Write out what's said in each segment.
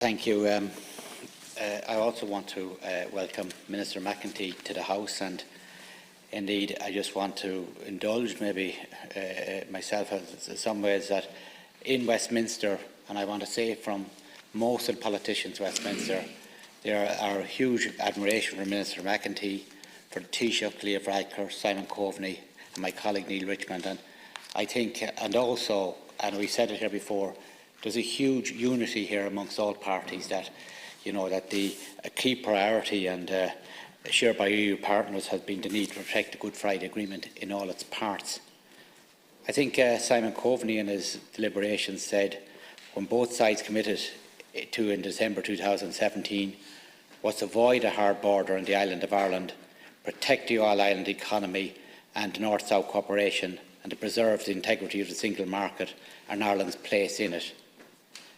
Thank you. I also want to welcome Minister McEntee to the House, and indeed I just want to indulge maybe myself in some ways that in Westminster, and I want to say from most of the politicians in Westminster, there are huge admiration for Minister McEntee, for Taoiseach Leo Varadkar, Simon Coveney and my colleague Neil Richmond. And I think, and also, and we said it here before, there's a huge unity here amongst all parties that, that the key priority and shared by EU partners has been the need to protect the Good Friday Agreement in all its parts. I think Simon Coveney in his deliberations said when both sides committed to in December 2017 was to avoid a hard border on the island of Ireland, protect the all-island economy and North-South cooperation, and to preserve the integrity of the single market and Ireland's place in it.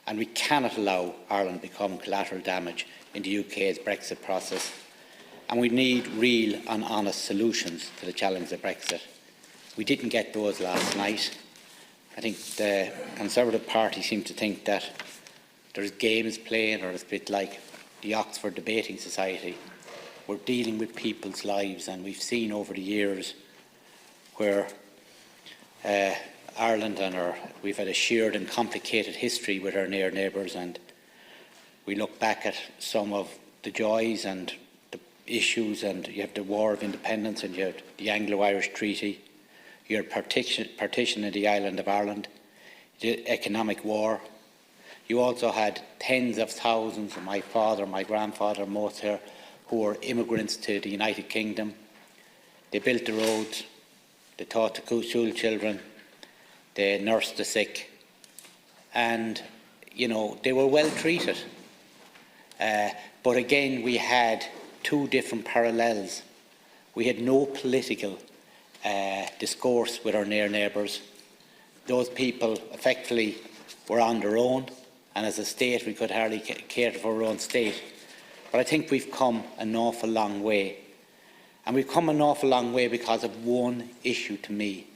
And we cannot allow Ireland to become collateral damage in the UK's Brexit process. And we need real and honest solutions to the challenge of Brexit. We didn't get those last night. I think the Conservative Party seem to think that there's games playing, or it's a bit like the Oxford Debating Society. We're dealing with people's lives, and we've seen over the years where Ireland we've had a shared and complicated history with our near neighbours, and we look back at some of the joys and the issues, and you have the War of Independence, and you have the Anglo-Irish Treaty, you had partition of the island of Ireland, the economic war. You also had tens of thousands, of my father, my grandfather, most here, who were immigrants to the United Kingdom. They built the roads, they taught the school children, they nursed the sick, and they were well treated. But again, we had two different parallels. We had no political discourse with our near neighbours. Those people effectively were on their own, and as a state we could hardly cater for our own state. But I think we've come an awful long way. And we've come an awful long way because of one issue to me,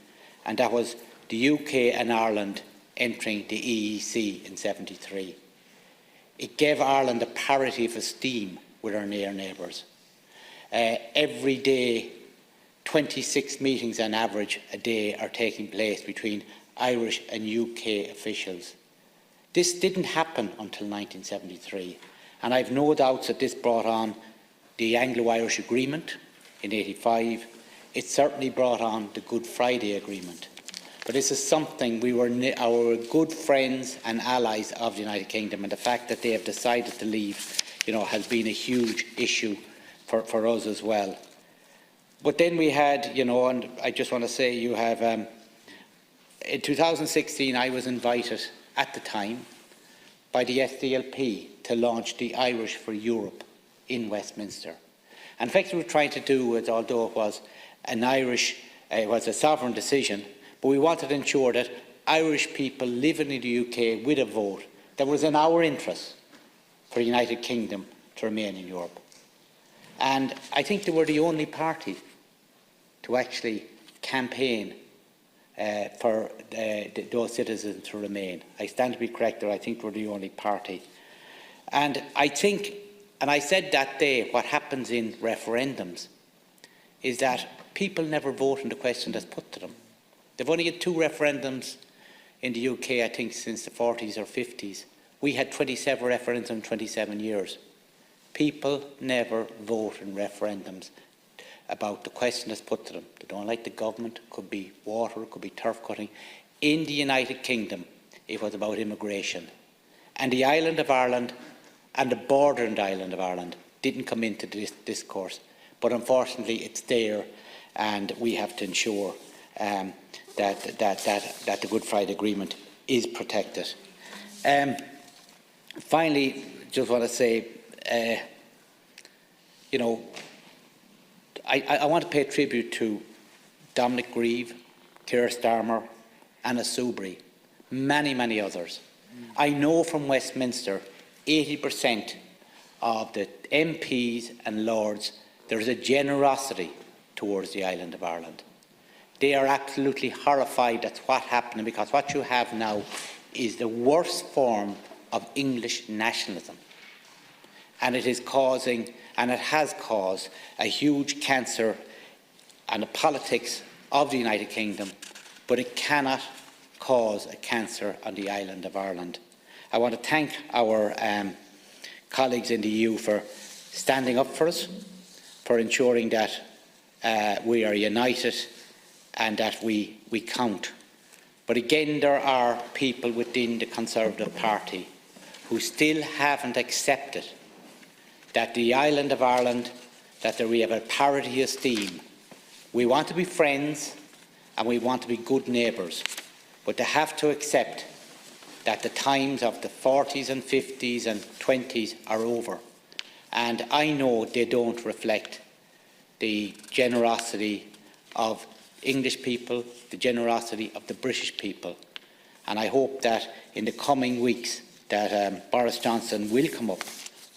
and that was the UK and Ireland entering the EEC in '73. It gave Ireland a parity of esteem with our near neighbours. Every day, 26 meetings on average a day are taking place between Irish and UK officials. This didn't happen until 1973, and I have no doubts that this brought on the Anglo-Irish Agreement in '85. It certainly brought on the Good Friday Agreement. But this is something our good friends and allies of the United Kingdom, and the fact that they have decided to leave, has been a huge issue for us as well. But then we had, and I just want to say, you have, in 2016, I was invited at the time by the SDLP to launch the Irish for Europe in Westminster. And in fact, we were trying to do it, although it was it was a sovereign decision, but we wanted to ensure that Irish people living in the UK with a vote, that was in our interest for the United Kingdom to remain in Europe. And I think they were the only party to actually campaign for those citizens to remain. I stand to be corrected, I think we're the only party. And I think, and I said that day, what happens in referendums is that people never vote on the question that's put to them. They've only had 2 referendums in the UK, I think, since the 40s or 50s. We had 27 referendums in 27 years. People never vote in referendums about the question that's put to them. They don't like the government, it could be water, it could be turf cutting. In the United Kingdom, it was about immigration. And the island of Ireland and the border in the island of Ireland didn't come into this discourse. But unfortunately, it's there, and we have to ensure that the Good Friday Agreement is protected. Finally, just want to say, I want to pay tribute to Dominic Grieve, Keir Starmer, Anna Soubry, many others. I know from Westminster, 80% of the MPs and Lords, there is a generosity towards the island of Ireland. They are absolutely horrified at what's happening, because what you have now is the worst form of English nationalism. And it is causing, and it has caused, a huge cancer on the politics of the United Kingdom, but it cannot cause a cancer on the island of Ireland. I want to thank our colleagues in the EU for standing up for us, for ensuring that we are united and that we count. But again, there are people within the Conservative Party who still haven't accepted that the island of Ireland, that we have a parity esteem. We want to be friends and we want to be good neighbours, but they have to accept that the times of the 40s and 50s and 20s are over. And I know they don't reflect the generosity of English people, the generosity of the British people. And I hope that in the coming weeks that Boris Johnson will come up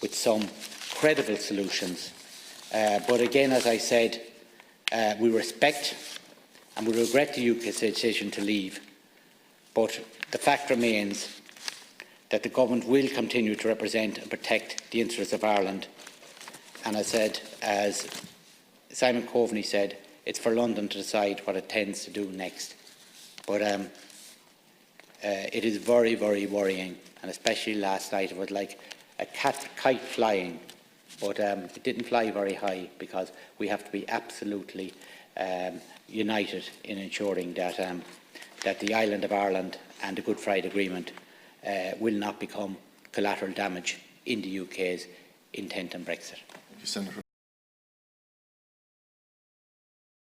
with some credible solutions. But again, as I said, we respect and we regret the UK's decision to leave. But the fact remains that the government will continue to represent and protect the interests of Ireland. And I said, as Simon Coveney said, it's for London to decide what it tends to do next. But it is very, very worrying, and especially last night it was like a kite flying, but it didn't fly very high, because we have to be absolutely united in ensuring that, that the island of Ireland and the Good Friday Agreement will not become collateral damage in the UK's intent on Brexit. Thank you, Senator.